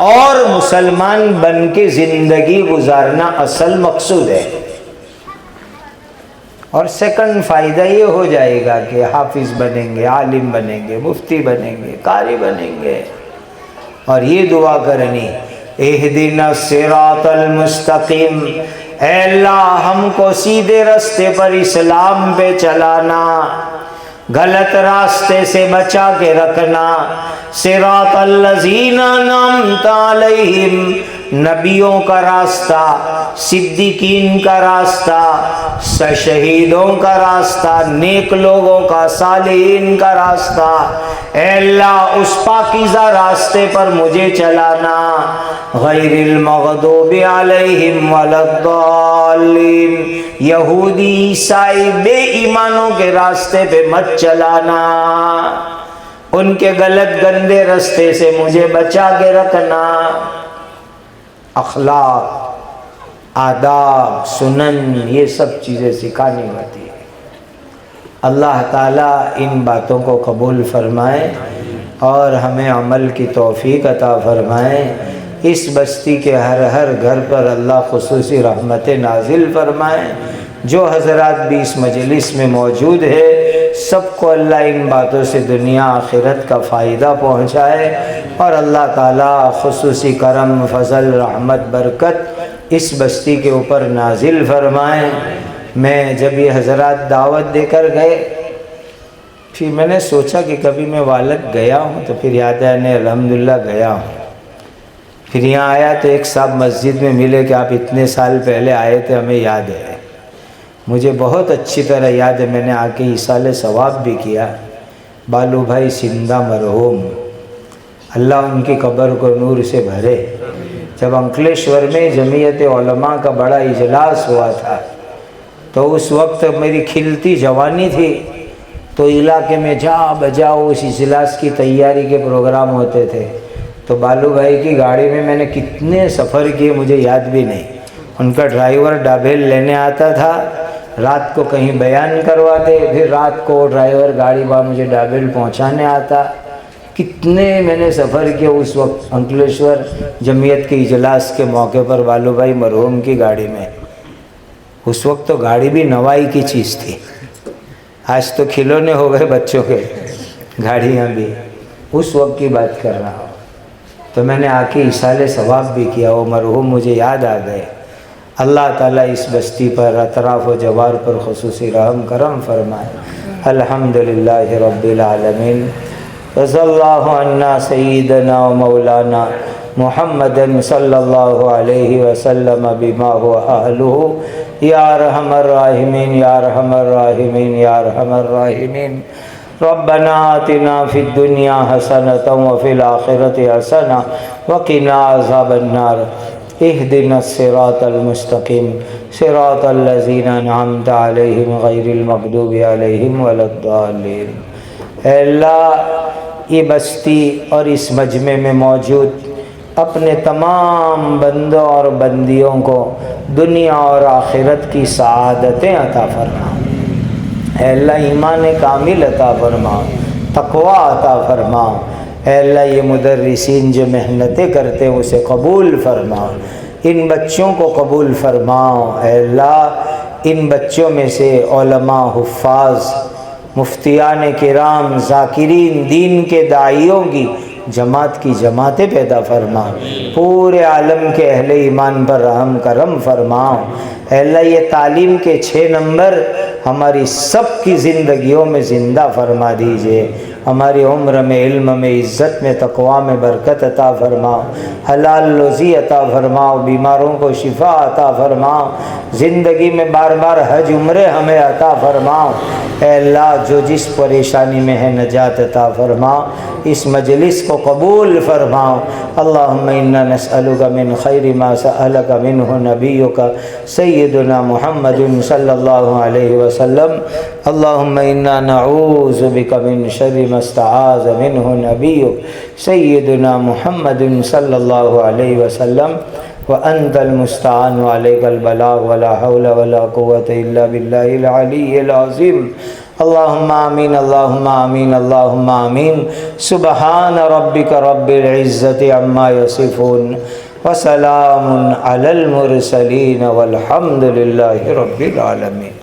और मुसलमान बन के ज़िंदगी गुजारना असल मकसूद है। और सेकंड फ़ायदा ये हो जाएगा कि हाफिज़ बनेंगे, आलिम बनेंगे, मुफ्ती बनेंगे, कारी बनेंगे। और ये दुआ करनी, इहदिना सिरातल मुस्तकीम, ऐ अल्लाह हमको सीधे रास्ते पर इस्लाम पे चलाना, गलत रास्ते से बचा के रखना। सिरातल लज़ीना अनअमता अलैहिम, नबियों का रास्ता, सिद्दीकीन का रास्ता, शहीदों का रास्ता, नेक लोगों का, सालिहीन का रास्ता। ऐ अल्लाह उस पाकीज़ा रास्ते पर मुझे चलाना, गैरिल मग़दूबि अलैहिम वलद्दाल्लीन, यहूदी ईसाई बेईमानों के रास्ते पे मत चलाना, उनके गलत गंदे रास्ते से मुझे बचा के रखना। अखलाक, आदाब, सुनन, ये सब चीज़ें सिखानी होती है। अल्लाह ताला इन बातों को कबूल फरमाए और हमें अमल की तौफीक अता फरमाए। इस बस्ती के हर हर घर पर अल्लाह खुसूसी रहमत नाजिल फरमाए। जो हज़रात भी इस मजलिस में मौजूद है सबको अल्लाह इन बातों से दुनिया आखिरत का फ़ायदा पहुँचाए और अल्लाह ताला खुसूसी करम फ़ज़ल रहमत बरकत इस बस्ती के ऊपर नाजिल फरमाए। मैं जब ये हज़रात दावत देकर गए फिर मैंने सोचा कि कभी मैं वालद गया हूँ, तो फिर याद आया नहीं, अल्हम्दुलिल्लाह गया हूँ। फिर यहाँ आया तो एक साहब मस्जिद में मिले कि आप इतने साल पहले आए थे, हमें याद है। मुझे बहुत अच्छी तरह याद है, मैंने आके इसाले सवाब भी किया। बालू भाई सिंधा मरहूम, अल्लाह उनकी कब्र को नूर से भरे। जब अंकलेश्वर में जमीयत उलमा का बड़ा इजलास हुआ था तो उस वक्त मेरी खिलती जवानी थी, तो इलाके में जा बजाओ उस इजलास की तैयारी के प्रोग्राम होते थे। तो बालू भाई की गाड़ी में मैंने कितने सफ़र किए मुझे याद भी नहीं। उनका ड्राइवर डाबेल लेने आता था, रात को कहीं बयान करवाते, फिर रात को ड्राइवर गाड़ी बा मुझे डाबेल पहुंचाने आता। कितने मैंने सफ़र किया उस वक्त अंकलेश्वर जमीयत के इजलास के मौके पर बालू भाई मरहूम की गाड़ी में। उस वक्त तो गाड़ी भी नवाई की चीज़ थी, आज तो खिलौने हो गए बच्चों के, गाड़ियाँ भी। उस वक्त की बात कर रहा हूँ। तो मैंने आके इसाले सवाब भी किया, वो मरहूम मुझे याद आ गए। अल्लाह ताला इस बस्ती पर अतराफ़ व जवार पर खुसूसी रहम करम फरमाए। अल्हम्दुलिल्लाहि रब्बिल आलमीन। रज़ल्लाहु अन्ना सय्यदना व मौलाना मुहम्मदन सल्लल्लाहु अलैहि वसल्लम बिमा हुवा अहलुहु या रहमर राहिमीन या रहमर राहिमीन या रहमर राहिमीन। रब्बना आतिना फिद दुनिया हसनतम व फिल आखिरति हसना व क़िना अज़ाबन्नार। इहदिनस सिरातल मुस्तक़ीम सिरातल लज़ीना अनअमता अलैहिम गैरिल मग़दूबि अलैहिम वलद्दाल्लीन। अल्लाह ये बस्ती और इस मजमे में मौजूद अपने तमाम बंदों और बंदियों को दुनिया और आखिरत की सआदतें अता फरमा। अल्लाह ईमान कामिल अता फरमा, तक़वा अता फरमा। अल्लाह ये मुदर्रिसीन जो मेहनतें करते हैं उसे कबूल फरमा, इन बच्चों को कबूल फरमाओ। अल्लाह इन बच्चों में से उलमा, हुफ़ाज़, मुफ्तियान किराम, ज़ाकिरीन, दीन के दाइयों की जमात की जमातें पैदा फरमा। पूरे आलम के अहले ईमान पर रहम करम फरमाओ। अल्लाह ये तालीम के 6 नंबर हमारी सब की ज़िंदगियों में ज़िंदा फरमा दीजिए। हमारी उम्र में, इल्म में, इज़्ज़त में, तक़वा में बरकत अता फरमाओ। हलाल रोज़ी अता फरमाओ। बीमारों को शिफा अता फरमाओ। ज़िंदगी में बार बार हज उम्रे हमें अता फरमाओ। अल्लाह जो जिस परेशानी में है नजात अता फरमाओ। इस मजलिस को कबूल फरमाओ। अल्लाहुम्मा इन्ना नस्अलुका मिन खैरि मा सअलका मिन्हु नबियुका सय्यदुना मुहम्मदुन सल्लल्लाहु अलैहि वसल्लम। अल्लाहुम्मा इन्ना नऊज़ु बिका मिन शर्रि मा इस्तआज़ मिन्हु नबियुक सय्यदुना मुहम्मदुन सल्लल्लाहु अलैहि वसल्लम व अंतल मुस्तआन व अलैकल बलाग वला हौला वला कुव्वता इल्ला बिल्लाहिल अलिय्यिल अज़ीम। अल्लाहुम्मा आमीन, अल्लाहुम्मा आमीन, अल्लाहुम्मा आमीन। सुब्हान रब्बिका रब्बिल इज़्ज़ति अम्मा यसिफून व सलामुन अलल मुरसलीन वल्हम्दुलिल्लाहि रब्बिल आलमीन।